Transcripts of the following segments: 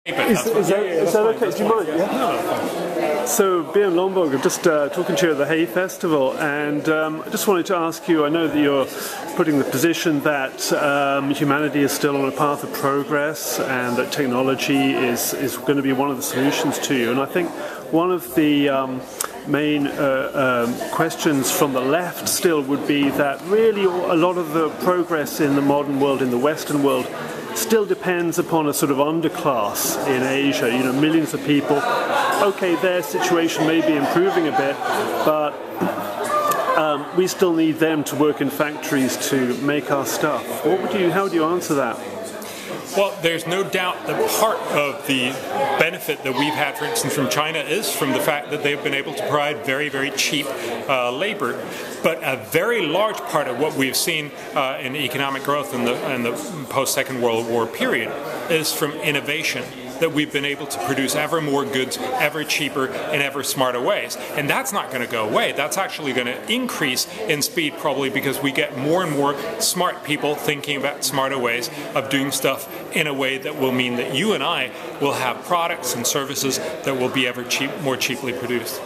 Is that okay? Do you mind? Yeah? So, Bjorn Lomborg, I'm just talking to you at the Hay Festival, and I just wanted to ask you, I know that you're putting the position that humanity is still on a path of progress and that technology is going to be one of the solutions to you. And I think one of the main questions from the left still would be that really a lot of the progress in the modern world, in the Western world, still depends upon a sort of underclass in Asia. You know, millions of people. Okay, their situation may be improving a bit, but we still need them to work in factories to make our stuff. How would you answer that? Well, there's no doubt that part of the benefit that we've had, for instance, from China is from the fact that they've been able to provide very, very cheap labor. But a very large part of what we've seen in economic growth in the post-Second World War period is from innovation, that we've been able to produce ever more goods, ever cheaper, in ever smarter ways. And that's not going to go away. That's actually going to increase in speed probably because we get more and more smart people thinking about smarter ways of doing stuff in a way that will mean that you and I will have products and services that will be ever more cheaply produced.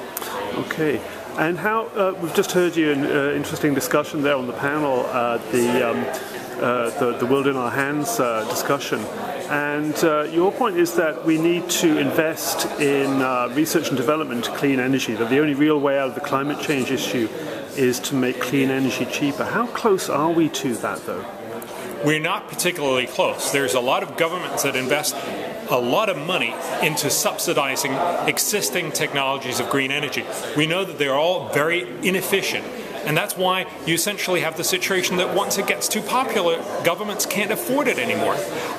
Okay. And how, we've just heard you in interesting discussion there on the panel, the world in our hands discussion. And your point is that we need to invest in research and development to clean energy, that the only real way out of the climate change issue is to make clean energy cheaper. How close are we to that, though? We're not particularly close. There's a lot of governments that invest a lot of money into subsidizing existing technologies of green energy. We know that they're all very inefficient. And that's why you essentially have the situation that once it gets too popular, governments can't afford it anymore.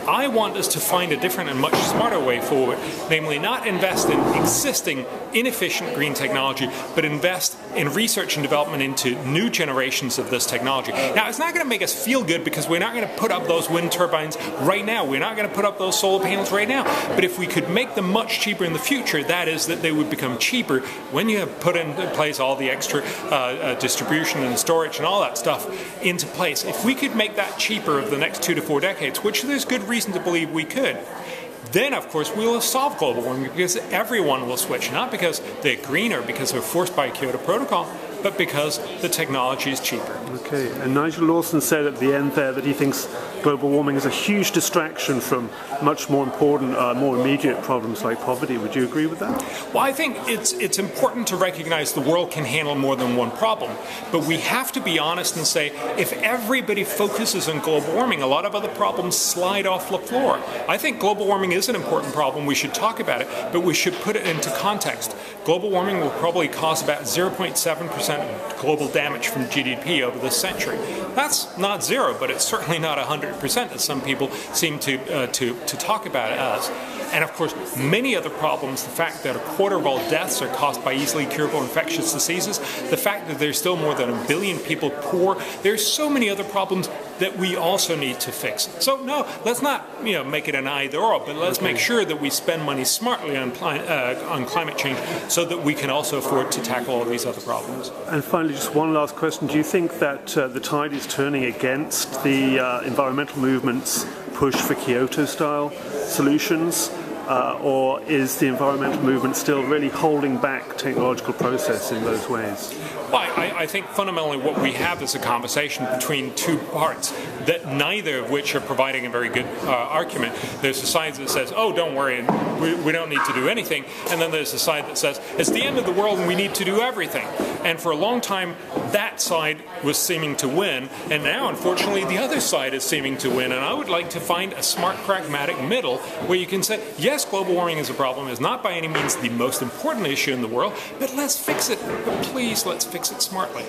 I want us to find a different and much smarter way forward, namely not invest in existing inefficient green technology, but invest in research and development into new generations of this technology. Now, it's not going to make us feel good because we're not going to put up those wind turbines right now. We're not going to put up those solar panels right now. But if we could make them much cheaper in the future, that is that they would become cheaper when you have put into place all the extra distribution and storage and all that stuff into place. If we could make that cheaper over the next 2 to 4 decades, which there's good reason to believe we could, then of course we will solve global warming because everyone will switch, not because they're green or because they're forced by Kyoto Protocol, but because the technology is cheaper. Okay, and Nigel Lawson said at the end there that he thinks global warming is a huge distraction from much more important, more immediate problems like poverty. Would you agree with that? Well, I think it's important to recognize the world can handle more than one problem, but we have to be honest and say if everybody focuses on global warming, a lot of other problems slide off the floor. I think global warming is an important problem. We should talk about it, but we should put it into context. Global warming will probably cause about 0.7% global damage from GDP over this century. That's not zero, but it's certainly not 100% as some people seem to talk about it as. And of course, many other problems, the fact that a quarter of all deaths are caused by easily curable infectious diseases, the fact that there's still more than 1 billion people poor, there's so many other problems that we also need to fix. So no, let's not make it an either or, but let's make sure that we spend money smartly on climate change so that we can also afford to tackle all these other problems. And finally, just one last question. Do you think that the tide is turning against the environmental movement's push for Kyoto-style solutions? Or is the environmental movement still really holding back technological process in those ways? Well, I think fundamentally what we have is a conversation between two parts, that neither of which are providing a very good argument. There's a side that says, oh, don't worry, we don't need to do anything. And then there's a side that says, it's the end of the world and we need to do everything. And for a long time, that side was seeming to win. And now, unfortunately, the other side is seeming to win. And I would like to find a smart, pragmatic middle where you can say, yes, global warming is a problem. It's not by any means the most important issue in the world, but let's fix it. But please, let's fix it smartly.